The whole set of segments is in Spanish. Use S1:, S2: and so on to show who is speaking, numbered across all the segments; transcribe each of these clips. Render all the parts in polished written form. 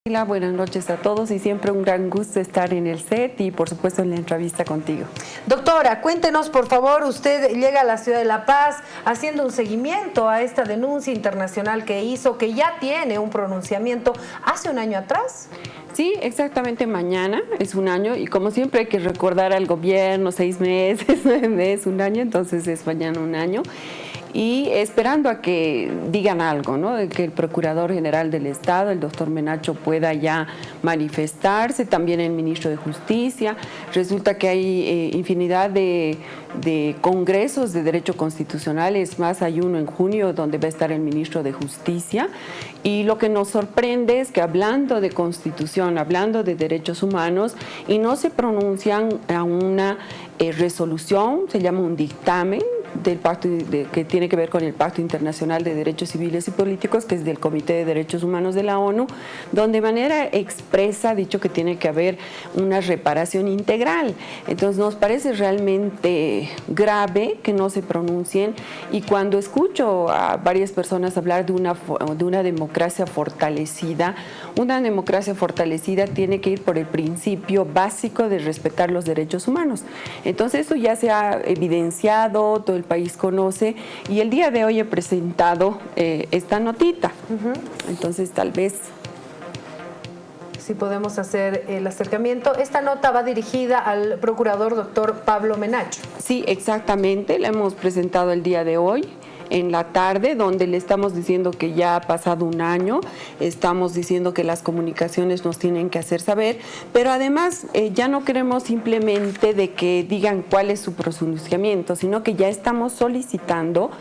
S1: Hola, buenas noches a todos y siempre un gran gusto estar en el set y por supuesto en la entrevista contigo.
S2: Doctora, cuéntenos por favor, usted llega a la ciudad de La Paz haciendo un seguimiento a esta denuncia internacional que hizo, que ya tiene un pronunciamiento hace un año atrás.
S1: Sí, exactamente mañana es un año y como siempre hay que recordar al gobierno 6 meses, 9 meses, un año, entonces es mañana un año. Y esperando a que digan algo, ¿no? De que el Procurador General del Estado, el doctor Menacho, pueda ya manifestarse, también el Ministro de Justicia. Resulta que hay infinidad de congresos de derecho constitucional, es más, hay uno en junio donde va a estar el Ministro de Justicia. Y lo que nos sorprende es que hablando de Constitución, hablando de derechos humanos, y no se pronuncian a una resolución, se llama un dictamen, del pacto que tiene que ver con el Pacto Internacional de Derechos Civiles y Políticos, que es del Comité de Derechos Humanos de la ONU, donde de manera expresa ha dicho que tiene que haber una reparación integral. Entonces nos parece realmente grave que no se pronuncien, y cuando escucho a varias personas hablar de una democracia fortalecida, una democracia fortalecida tiene que ir por el principio básico de respetar los derechos humanos. Entonces eso ya se ha evidenciado, todo el país conoce, y el día de hoy he presentado esta notita. Entonces tal vez
S2: si podemos hacer el acercamiento. Esta nota va dirigida al procurador doctor Pablo Menacho.
S1: Sí, exactamente, la hemos presentado el día de hoy en la tarde, donde le estamos diciendo que ya ha pasado un año, estamos diciendo que las comunicaciones nos tienen que hacer saber, pero además ya no queremos simplemente de que digan cuál es su pronunciamiento, sino que ya estamos solicitando,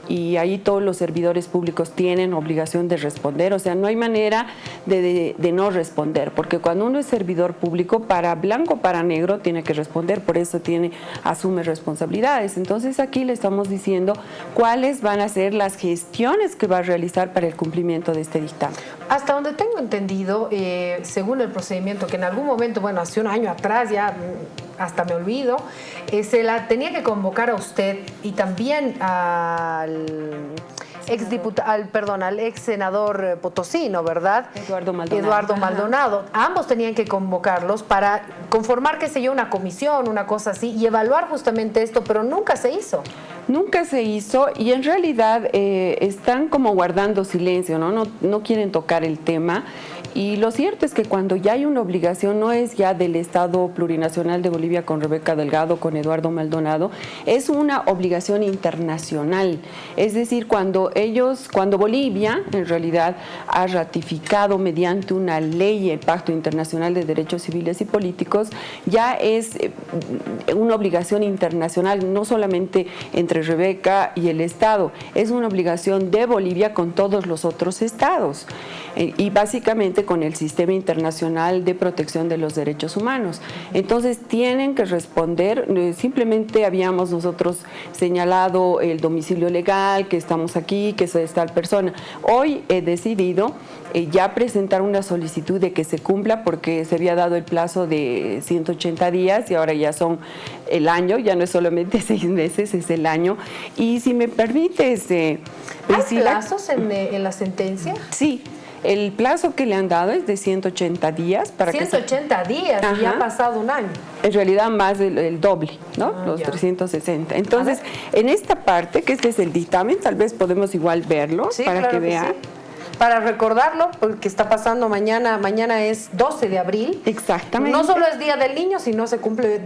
S1: y ahí todos los servidores públicos tienen obligación de responder, o sea, no hay manera de no responder, porque cuando uno es servidor público, para blanco, para negro, tiene que responder, por eso asume responsabilidades. Entonces aquí le estamos diciendo cuáles van a ser las gestiones que va a realizar para el cumplimiento de este dictamen.
S2: Hasta donde tengo entendido, según el procedimiento que en algún momento, bueno, hace un año atrás, ya hasta me olvido, se la tenía que convocar a usted y también al ex senador potosino, ¿verdad? Eduardo Maldonado. Ambos tenían que convocarlos para conformar, qué sé yo, una comisión, una cosa así, y evaluar justamente esto, pero nunca se hizo.
S1: Nunca se hizo, y en realidad están como guardando silencio, ¿no? No quieren tocar el tema. Y lo cierto es que cuando ya hay una obligación, no es ya del Estado Plurinacional de Bolivia con Rebeca Delgado, con Eduardo Maldonado, es una obligación internacional. Es decir, cuando Bolivia en realidad ha ratificado mediante una ley el Pacto Internacional de Derechos Civiles y Políticos, ya es una obligación internacional, no solamente entre Rebeca y el Estado, es una obligación de Bolivia con todos los otros estados. Y básicamente con el Sistema Internacional de Protección de los Derechos Humanos. Entonces tienen que responder. Simplemente habíamos nosotros señalado el domicilio legal, que estamos aquí, que es tal persona. Hoy he decidido ya presentar una solicitud de que se cumpla, porque se había dado el plazo de 180 días y ahora ya son el año, ya no es solamente 6 meses, es el año. Y si me permites,
S2: Priscila, ¿hay plazos en la sentencia?
S1: Sí. El plazo que le han dado es de 180 días. Para
S2: 180 días, y ya ha pasado un año.
S1: En realidad más el doble, ¿no? Los ya. 360. Entonces, en esta parte, que este es el dictamen, tal vez podemos igual verlo, sí, para claro que vean. Sí.
S2: Para recordarlo, porque está pasando mañana es 12 de abril.
S1: Exactamente.
S2: No solo es Día del Niño, sino se cumple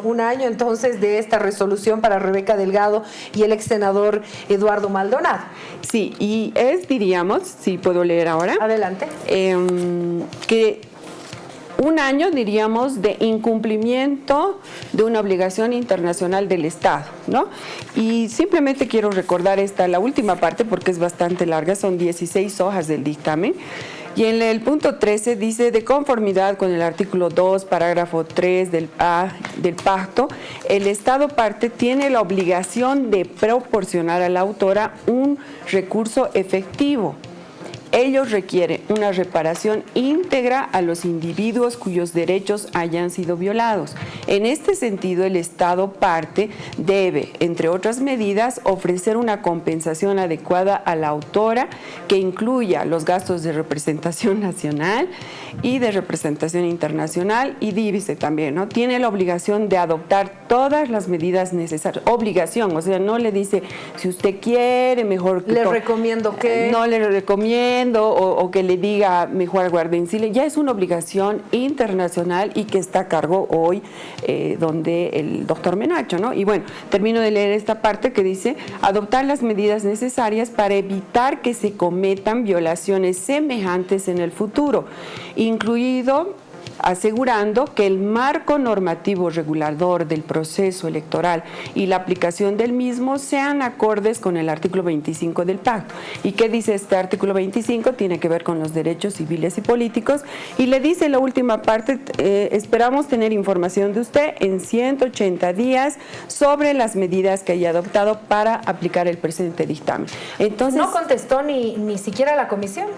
S2: un año entonces de esta resolución para Rebeca Delgado y el ex senador Eduardo Maldonado.
S1: Sí, y diríamos, si puedo leer ahora.
S2: Adelante.
S1: Que un año, diríamos, de incumplimiento de una obligación internacional del Estado, ¿no? Y simplemente quiero recordar la última parte, porque es bastante larga, son 16 hojas del dictamen. Y en el punto 13 dice: de conformidad con el artículo 2, parágrafo 3 del pacto, el Estado parte tiene la obligación de proporcionar a la autora un recurso efectivo. Ellos requieren una reparación íntegra a los individuos cuyos derechos hayan sido violados. En este sentido, el Estado parte debe, entre otras medidas, ofrecer una compensación adecuada a la autora que incluya los gastos de representación nacional y de representación internacional, y dice también, ¿no? Tiene la obligación de adoptar todas las medidas necesarias. Obligación, o sea, no le dice si usted quiere, mejor que
S2: le recomiendo que...
S1: No le recomiendo, o que le diga mejor guárdense. Ya es una obligación internacional y que está a cargo hoy donde el doctor Menacho, ¿no? Y bueno, termino de leer esta parte que dice: adoptar las medidas necesarias para evitar que se cometan violaciones semejantes en el futuro, incluido asegurando que el marco normativo regulador del proceso electoral y la aplicación del mismo sean acordes con el artículo 25 del pacto. ¿Y qué dice este artículo 25? Tiene que ver con los derechos civiles y políticos, y le dice la última parte: esperamos tener información de usted en 180 días sobre las medidas que haya adoptado para aplicar el presente dictamen. Entonces,
S2: ¿no contestó ni siquiera la comisión?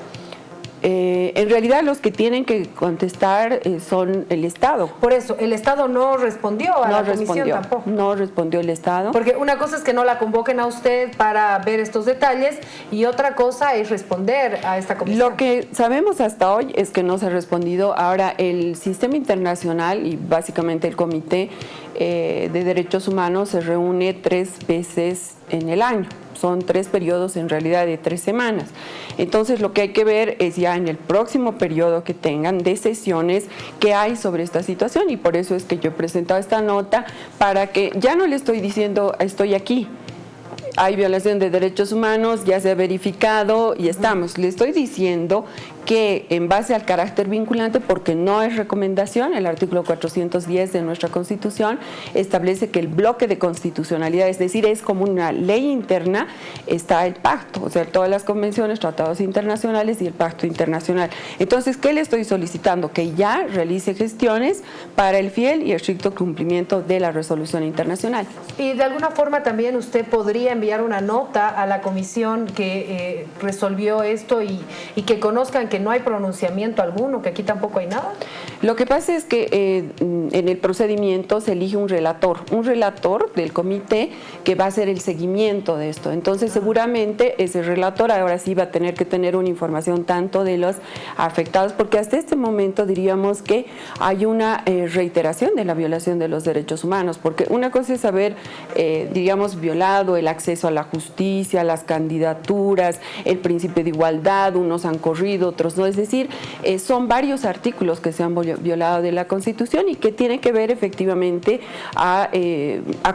S1: En realidad los que tienen que contestar son el Estado.
S2: Por eso, el Estado no respondió a la comisión tampoco.
S1: No respondió el Estado.
S2: Porque una cosa es que no la convoquen a usted para ver estos detalles, y otra cosa es responder a esta comisión.
S1: Lo que sabemos hasta hoy es que no se ha respondido. Ahora, el sistema internacional y básicamente el Comité de Derechos Humanos se reúne 3 veces en el año. Son 3 periodos en realidad de 3 semanas. Entonces lo que hay que ver es ya en el próximo periodo que tengan de sesiones qué hay sobre esta situación, y por eso es que yo he presentado esta nota, para que ya no le estoy diciendo estoy aquí, hay violación de derechos humanos, ya se ha verificado y estamos. Le estoy diciendo que en base al carácter vinculante, porque no es recomendación, el artículo 410 de nuestra Constitución establece que el bloque de constitucionalidad, es decir, es como una ley interna, está el pacto, o sea, todas las convenciones, tratados internacionales y el pacto internacional. Entonces, ¿qué le estoy solicitando? Que ya realice gestiones para el fiel y estricto cumplimiento de la resolución internacional.
S2: Y de alguna forma también usted podría enviar una nota a la comisión que resolvió esto, y que conozcan que no hay pronunciamiento alguno, que aquí tampoco hay nada.
S1: Lo que pasa es que en el procedimiento se elige un relator del comité que va a hacer el seguimiento de esto. Entonces seguramente ese relator ahora sí va a tener que tener una información tanto de los afectados, porque hasta este momento diríamos que hay una reiteración de la violación de los derechos humanos, porque una cosa es haber, diríamos, violado el acceso a la justicia, las candidaturas, el principio de igualdad, unos han corrido, otros no, es decir, son varios artículos que se han violado de la Constitución y que tienen que ver efectivamente a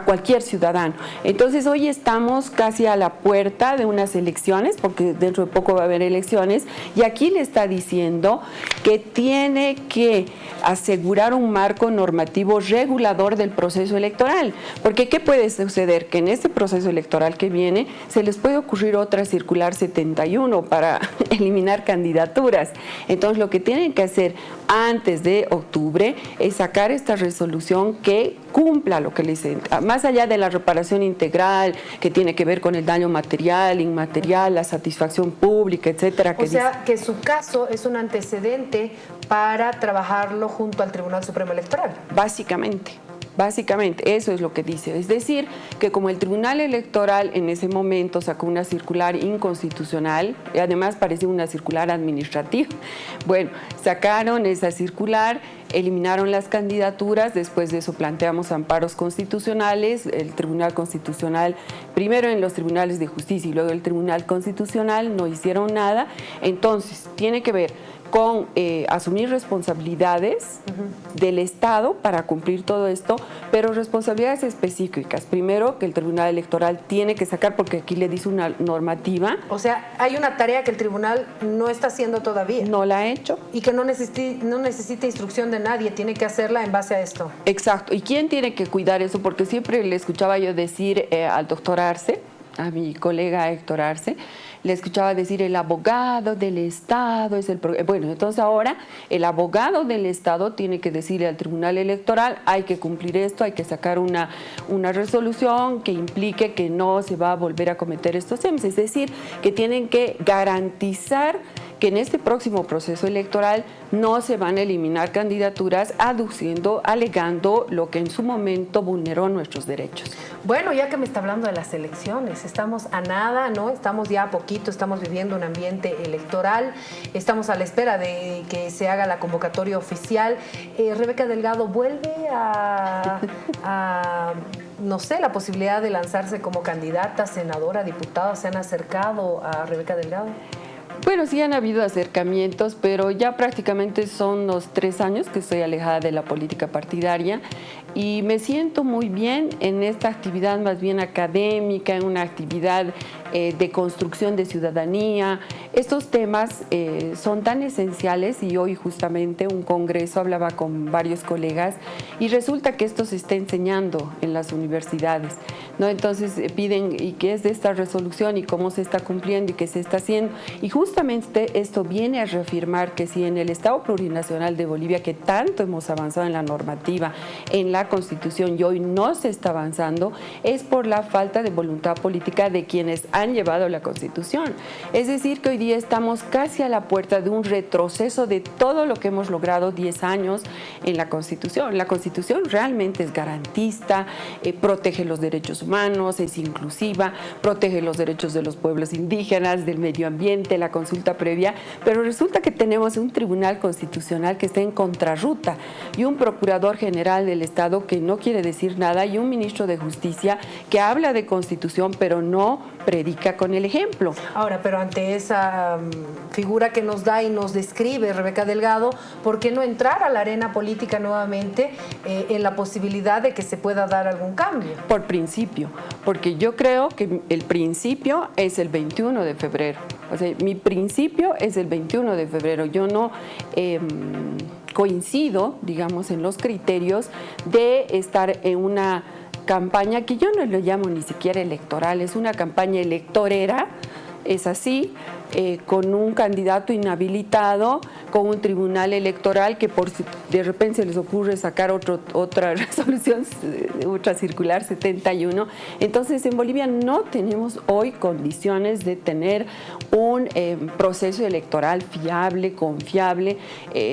S1: cualquier ciudadano. Entonces hoy estamos casi a la puerta de unas elecciones, porque dentro de poco va a haber elecciones, y aquí le está diciendo que tiene que asegurar un marco normativo regulador del proceso electoral, porque ¿qué puede suceder? Que en este proceso electoral que viene se les puede ocurrir otra circular 71 para eliminar candidaturas. Entonces lo que tienen que hacer antes de octubre es sacar esta resolución que cumpla lo que le dicen, más allá de la reparación integral que tiene que ver con el daño material, inmaterial, la satisfacción pública, etcétera.
S2: O sea, que su caso es un antecedente para trabajarlo junto al Tribunal Supremo Electoral.
S1: Básicamente, eso es lo que dice. Es decir, que como el Tribunal Electoral en ese momento sacó una circular inconstitucional, y además parecía una circular administrativa, bueno, sacaron esa circular, eliminaron las candidaturas, después de eso planteamos amparos constitucionales, el Tribunal Constitucional, primero en los tribunales de justicia y luego el Tribunal Constitucional, no hicieron nada. Entonces, tiene que ver con asumir responsabilidades del Estado para cumplir todo esto, pero responsabilidades específicas. Primero, que el Tribunal Electoral tiene que sacar, porque aquí le dice una normativa.
S2: O sea, hay una tarea que el Tribunal no está haciendo todavía.
S1: No la ha hecho.
S2: Y que no necesita instrucción de nadie, tiene que hacerla en base a esto.
S1: Exacto. ¿Y quién tiene que cuidar eso? Porque siempre le escuchaba yo decir al doctor Arce, a mi colega Héctor Arce, le escuchaba decir el abogado del Estado es el... Bueno, entonces ahora el abogado del Estado tiene que decirle al Tribunal Electoral: hay que cumplir esto, hay que sacar una resolución que implique que no se va a volver a cometer estos temas. Es decir, que tienen que garantizar que en este próximo proceso electoral no se van a eliminar candidaturas alegando lo que en su momento vulneró nuestros derechos.
S2: Bueno, ya que me está hablando de las elecciones, estamos a nada, ¿no? Estamos ya a poquito, estamos viviendo un ambiente electoral, estamos a la espera de que se haga la convocatoria oficial. Rebeca Delgado vuelve a no sé, la posibilidad de lanzarse como candidata, senadora, diputada. ¿Se han acercado a Rebeca Delgado?
S1: Bueno, sí han habido acercamientos, pero ya prácticamente son los 3 años que estoy alejada de la política partidaria y me siento muy bien en esta actividad más bien académica, en una actividad de construcción de ciudadanía. Estos temas son tan esenciales y hoy justamente un congreso hablaba con varios colegas y resulta que esto se está enseñando en las universidades, ¿no? Entonces piden y qué es de esta resolución y cómo se está cumpliendo y qué se está haciendo. Y justamente esto viene a reafirmar que si en el Estado Plurinacional de Bolivia, que tanto hemos avanzado en la normativa, en la Constitución y hoy no se está avanzando, es por la falta de voluntad política de quienes han llevado la Constitución. Es decir, que hoy día estamos casi a la puerta de un retroceso de todo lo que hemos logrado 10 años en la Constitución. La Constitución realmente es garantista, protege los derechos humanos, es inclusiva, protege los derechos de los pueblos indígenas, del medio ambiente, la consulta previa, pero resulta que tenemos un tribunal constitucional que está en contrarruta y un procurador general del Estado que no quiere decir nada y un ministro de Justicia que habla de Constitución pero no predica con el ejemplo.
S2: Ahora, pero ante esa figura que nos da y nos describe Rebeca Delgado, ¿por qué no entrar a la arena política nuevamente en la posibilidad de que se pueda dar algún cambio?
S1: Por principio, porque yo creo que el principio es el 21 de febrero. O sea, mi principio es el 21 de febrero. Yo no coincido, digamos, en los criterios de estar en una campaña que yo no lo llamo ni siquiera electoral, es una campaña electorera, es así, con un candidato inhabilitado, con un tribunal electoral que por si de repente se les ocurre sacar otra resolución, otra circular 71. Entonces en Bolivia no tenemos hoy condiciones de tener un proceso electoral fiable, confiable.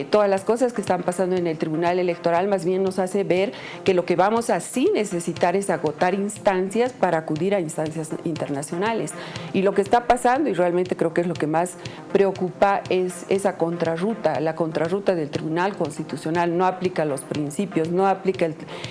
S1: Todas las cosas que están pasando en el tribunal electoral más bien nos hace ver que lo que vamos a sí necesitar es agotar instancias para acudir a instancias internacionales. Y lo que está pasando, y realmente creo que es lo que más preocupa, es esa contrarruta. La contrarruta del Tribunal Constitucional no aplica los principios, no aplica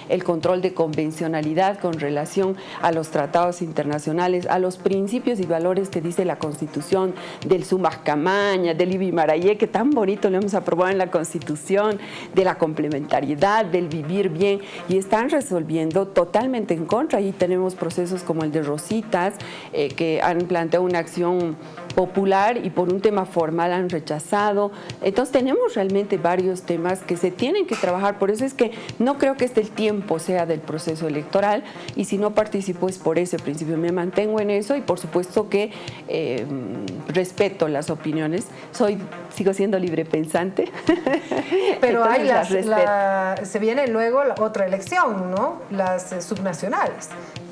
S1: el control de convencionalidad con relación a los tratados internacionales, a los principios y valores que dice la Constitución, del Summa Camaña, del Ibimarayé, que tan bonito lo hemos aprobado en la Constitución, de la complementariedad, del vivir bien, y están resolviendo totalmente en contra. Y tenemos procesos como el de Rositas, que han planteado una acción popular y por un tema formal han rechazado. Entonces tenemos realmente varios temas que se tienen que trabajar. Por eso es que no creo que el tiempo sea del proceso electoral, y si no participo es por ese principio. Me mantengo en eso y por supuesto que respeto las opiniones. Sigo siendo libre pensante.
S2: Pero hay se viene luego la otra elección, ¿no? Las subnacionales.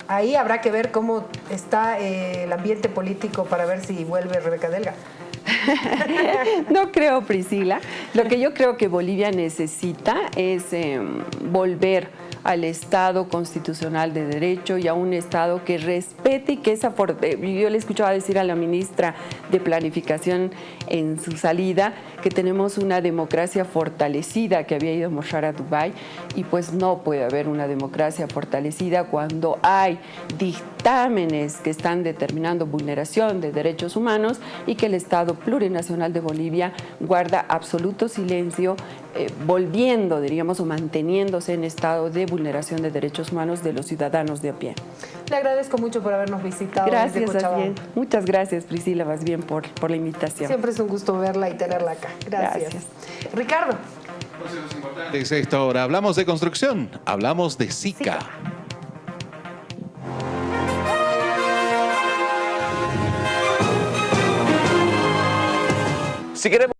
S2: Ahí habrá que ver cómo está el ambiente político para ver si vuelve Rebeca Delgado.
S1: No creo, Priscila. Lo que yo creo que Bolivia necesita es volver al Estado constitucional de derecho y a un Estado que respete y que yo le escuchaba decir a la ministra de Planificación en su salida que tenemos una democracia fortalecida, que había ido a mostrar a Dubái, y pues no puede haber una democracia fortalecida cuando hay dictámenes que están determinando vulneración de derechos humanos y que el Estado Plurinacional de Bolivia guarda absoluto silencio, volviendo, diríamos, o manteniéndose en estado de vulneración de derechos humanos de los ciudadanos de a pie.
S2: Le agradezco mucho por habernos visitado.
S1: Gracias, bien. Muchas gracias, Priscila, más bien por la invitación.
S2: Siempre es un gusto verla y tenerla acá. Gracias. Ricardo.
S3: Desde esta hora hablamos de construcción, hablamos de SICA. Si queremos